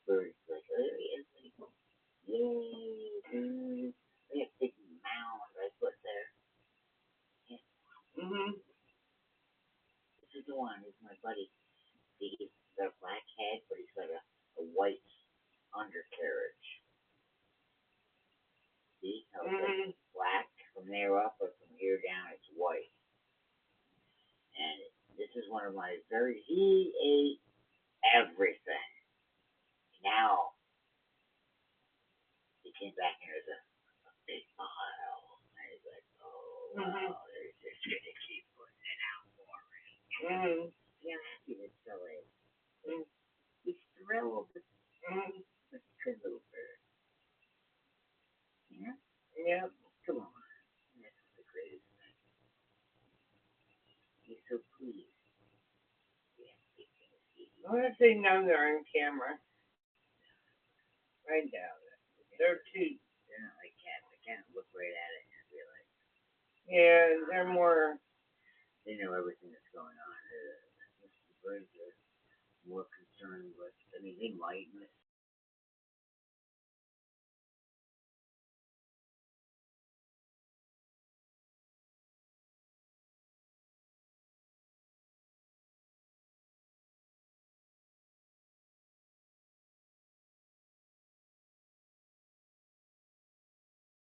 birds like, oh, it's like, yay, dude. They have big mound I put there. Yeah. This is the one. This is my buddy. He's got a black head, but he's got a white undercarriage. See how it's black from there up, but from here down it's white. And this is one of my he ate everything. Now he came back and there's a big pile. And he's like, oh, wow, they're just going to keep putting it out for me. Yeah, I'm happy to sell it. He's thrilled. It's a good little bird. Yeah? Yep. Come on. That's the greatest thing. He's so pleased. Yeah, he can see. I want to say no, they're on camera. I doubt it. They're too. They're not like cats. I can't look right at it and be like. Yeah, they're more. They know everything that's going on. The birds are more concerned with. I mean, they might